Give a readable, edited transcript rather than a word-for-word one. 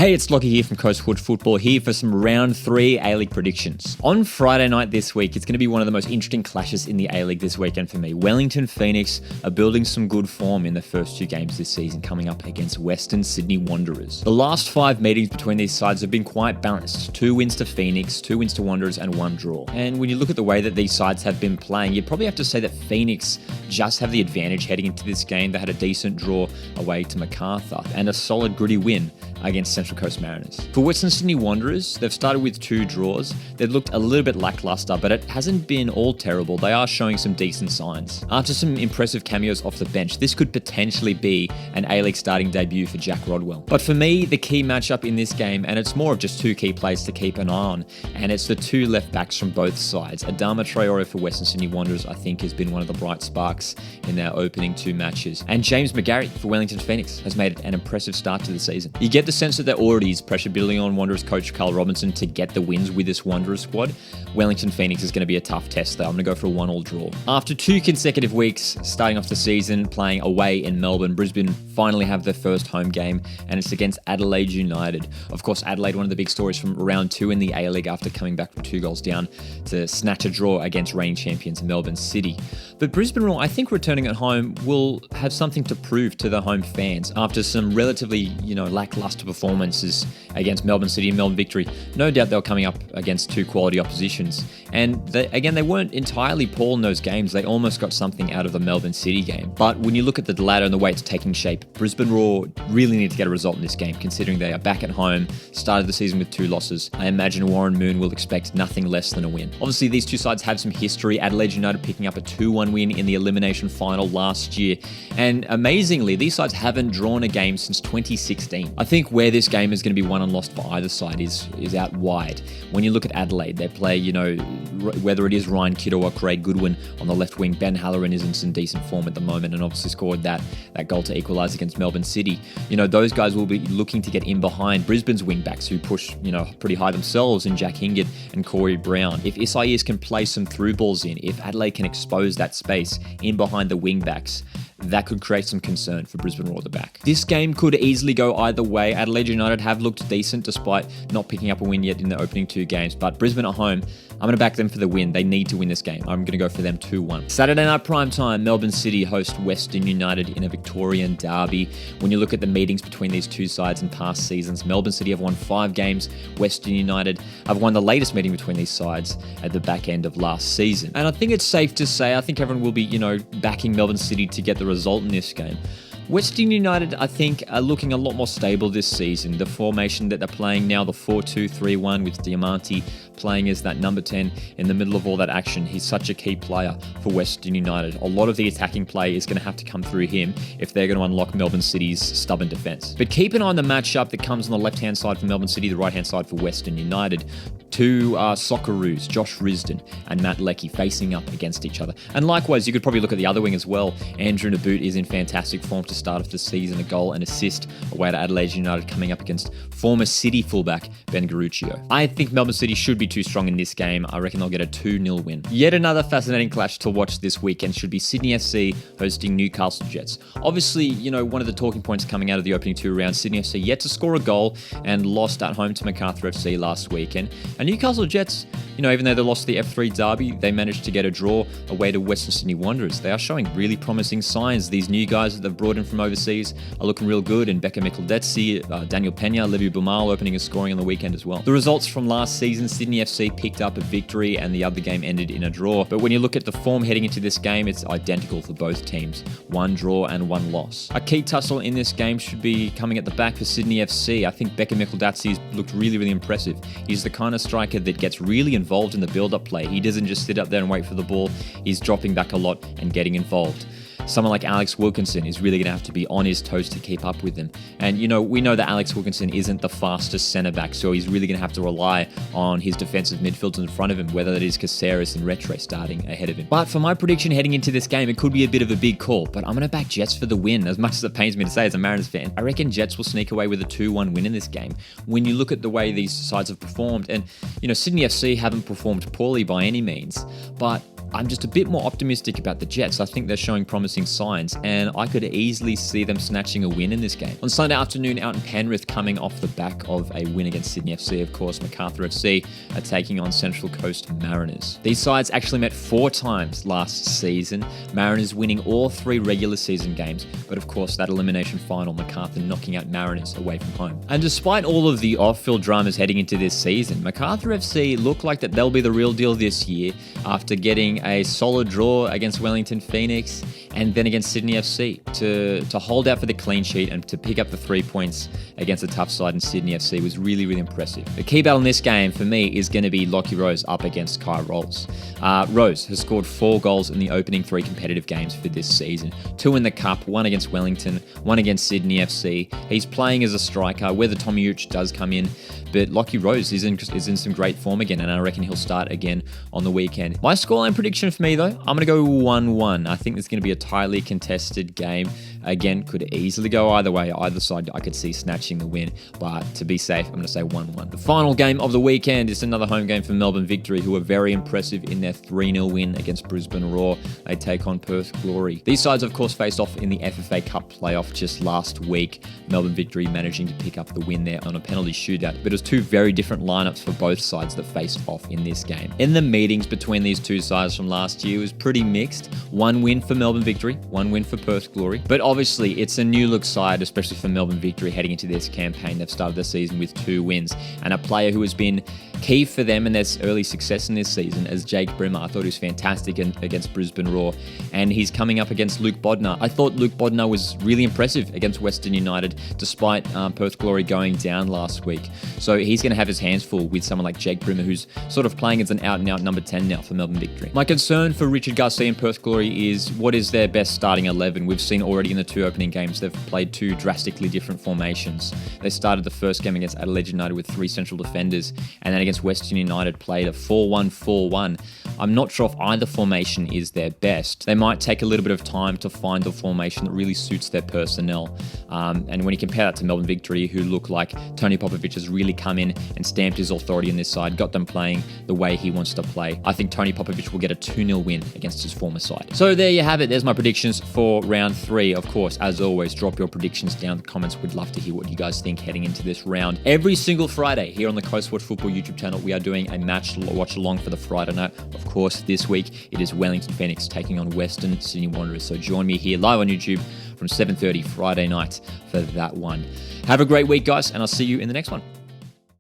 Hey, it's Lockie here from Coastwood Football, here for some Round 3 A-League predictions. On Friday night this week, it's going to be one of the most interesting clashes in the A-League this weekend for me. Wellington Phoenix are building some good form in the first two games this season, coming up against Western Sydney Wanderers. The last 5 meetings between these sides have been quite balanced. 2 wins to Phoenix, 2 wins to Wanderers, and 1 draw. And when you look at the way that these sides have been playing, you'd probably have to say that Phoenix just have the advantage heading into this game. They had a decent draw away to Macarthur and a solid gritty win against Central Coast Mariners. For Western Sydney Wanderers, they've started with 2 draws. They've looked a little bit lackluster, but it hasn't been all terrible. They are showing some decent signs. After some impressive cameos off the bench, this could potentially be an A-League starting debut for Jack Rodwell. But for me, the key matchup in this game, and it's more of just 2 key players to keep an eye on, and it's the 2 left backs from both sides. Adama Traore for Western Sydney Wanderers, I think, has been one of the bright sparks in their opening 2 matches. And James McGarry for Wellington Phoenix has made an impressive start to the season. You get the sense that there already is pressure building on Wanderers coach Carl Robinson to get the wins with this Wanderers squad. Wellington Phoenix is going to be a tough test though. I'm going to go for a 1-1 draw. After 2 consecutive weeks starting off the season playing away in Melbourne, Brisbane finally have their first home game, and it's against Adelaide United. Of course, Adelaide, one of the big stories from round 2 in the A-League after coming back from 2 goals down to snatch a draw against reigning champions Melbourne City. But Brisbane, I think returning at home will have something to prove to the home fans after some relatively, lackluster performances against Melbourne City and Melbourne Victory. No doubt they're coming up against 2 quality oppositions. And they weren't entirely poor in those games. They almost got something out of the Melbourne City game. But when you look at the ladder and the way it's taking shape, Brisbane Roar really need to get a result in this game, considering they are back at home, started the season with 2 losses. I imagine Warren Moon will expect nothing less than a win. Obviously, these 2 sides have some history. Adelaide United picking up a 2-1 win in the elimination final last year. And amazingly, these sides haven't drawn a game since 2016. I think where this game is going to be won and lost for either side is out wide. When you look at Adelaide, they play, whether it is Ryan Kiddo or Craig Goodwin on the left wing. Ben Halloran is in some decent form at the moment and obviously scored that goal to equalise against Melbourne City. Those guys will be looking to get in behind Brisbane's wing backs who push, pretty high themselves in Jack Hingett and Corey Brown. If Isaias can play some through balls in, if Adelaide can expose that space in behind the wing backs, that could create some concern for Brisbane Roar at the back. This game could easily go either way. Adelaide United have looked decent despite not picking up a win yet in the opening 2 games, but Brisbane at home, I'm going to back them for the win. They need to win this game. I'm going to go for them 2-1. Saturday night prime time, Melbourne City host Western United in a Victorian derby. When you look at the meetings between these 2 sides in past seasons, Melbourne City have won 5 games. Western United have won the latest meeting between these sides at the back end of last season. And I think it's safe to say, I think everyone will be, backing Melbourne City to get the result in this game. Western United, I think, are looking a lot more stable this season. The formation that they're playing now, the 4-2-3-1 with Diamanti playing as that number 10 in the middle of all that action. He's such a key player for Western United. A lot of the attacking play is going to have to come through him if they're going to unlock Melbourne City's stubborn defence. But keep an eye on the matchup that comes on the left-hand side for Melbourne City, the right-hand side for Western United. 2 Socceroos, Josh Risdon and Matt Leckie facing up against each other. And likewise, you could probably look at the other wing as well. Andrew Naboot is in fantastic form to start off the season, a goal and assist away to Adelaide United coming up against former City fullback Ben Garuccio. I think Melbourne City should be too strong in this game. I reckon they'll get a 2-0 win. Yet another fascinating clash to watch this weekend should be Sydney FC hosting Newcastle Jets. Obviously, one of the talking points coming out of the opening 2 rounds, Sydney FC yet to score a goal and lost at home to Macarthur FC last weekend. And Newcastle Jets, even though they lost the F3 derby, they managed to get a draw away to Western Sydney Wanderers. They are showing really promising signs. These new guys that they've brought in from overseas are looking real good, and Becca Mikaldetsi, Daniel Pena, Levi Bumal opening and scoring on the weekend as well. The results from last season, Sydney FC picked up a victory and the other game ended in a draw. But when you look at the form heading into this game, it's identical for both teams. 1 draw and 1 loss. A key tussle in this game should be coming at the back for Sydney FC. I think Becca Mikaldetsi looked really, really impressive. He's the kind of striker that gets really involved in the build-up play. He doesn't just sit up there and wait for the ball. He's dropping back a lot and getting involved. Someone like Alex Wilkinson is really going to have to be on his toes to keep up with them. And, we know that Alex Wilkinson isn't the fastest centre-back, so he's really going to have to rely on his defensive midfielders in front of him, whether that is Caceres and Rattray starting ahead of him. But for my prediction heading into this game, it could be a bit of a big call, but I'm going to back Jets for the win, as much as it pains me to say as a Mariners fan. I reckon Jets will sneak away with a 2-1 win in this game. When you look at the way these sides have performed, and, Sydney FC haven't performed poorly by any means, but I'm just a bit more optimistic about the Jets. I think they're showing promising signs, and I could easily see them snatching a win in this game. On Sunday afternoon out in Penrith, coming off the back of a win against Sydney FC, of course, Macarthur FC are taking on Central Coast Mariners. These sides actually met 4 times last season, Mariners winning all 3 regular season games, but of course that elimination final, Macarthur knocking out Mariners away from home. And despite all of the off-field dramas heading into this season, Macarthur FC look like that they'll be the real deal this year after getting a solid draw against Wellington Phoenix and then against Sydney FC to hold out for the clean sheet and to pick up the 3 points against a tough side in Sydney FC was really, really impressive. The key battle in this game for me is going to be Lockie Rose up against Kai Rolls. Rose has scored 4 goals in the opening 3 competitive games for this season. 2 in the Cup, 1 against Wellington, 1 against Sydney FC. He's playing as a striker, whether Tommy Uch does come in, but Lockie Rose is in some great form again, and I reckon he'll start again on the weekend. My scoreline prediction for me, though, I'm going to go 1-1. I think there's going to be a tightly contested game. Again, could easily go either way. Either side I could see snatching the win, but to be safe, I'm going to say 1-1. The final game of the weekend is another home game for Melbourne Victory, who are very impressive in their 3-0 win against Brisbane Roar. They take on Perth Glory. These sides, of course, faced off in the FFA Cup playoff just last week. Melbourne Victory managing to pick up the win there on a penalty shootout, but it was 2 very different lineups for both sides that faced off in this game. In the meetings between these 2 sides from last year, it was pretty mixed. 1 win for Melbourne Victory, 1 win for Perth Glory, but obviously it's a new look side, especially for Melbourne Victory heading into this campaign. They've started the season with 2 wins, and a player who has been key for them and their early success in this season as Jake Brimmer. I thought he was fantastic against Brisbane Roar, and he's coming up against Luke Bodnar. I thought Luke Bodnar was really impressive against Western United despite Perth Glory going down last week. So he's going to have his hands full with someone like Jake Brimmer, who's sort of playing as an out-and-out number 10 now for Melbourne Victory. My concern for Richard Garcia and Perth Glory is what is their best starting 11? We've seen already in the 2 opening games they've played 2 drastically different formations. They started the first game against Adelaide United with 3 central defenders, and then against Western United played a 4-1-4-1. I'm not sure if either formation is their best. They might take a little bit of time to find the formation that really suits their personnel. And when you compare that to Melbourne Victory, who look like Tony Popovic has really come in and stamped his authority in this side, got them playing the way he wants to play, I think Tony Popovic will get a 2-0 win against his former side. So there you have it. There's my predictions for round 3. Of course, as always, drop your predictions down in the comments. We'd love to hear what you guys think heading into this round. Every single Friday here on the Coastwatch Football YouTube channel, we are doing a match watch along for the Friday night. Of course, this week it is Wellington Phoenix taking on Western Sydney Wanderers. So join me here live on YouTube from 7:30 Friday night for that one. Have a great week, guys, and I'll see you in the next one.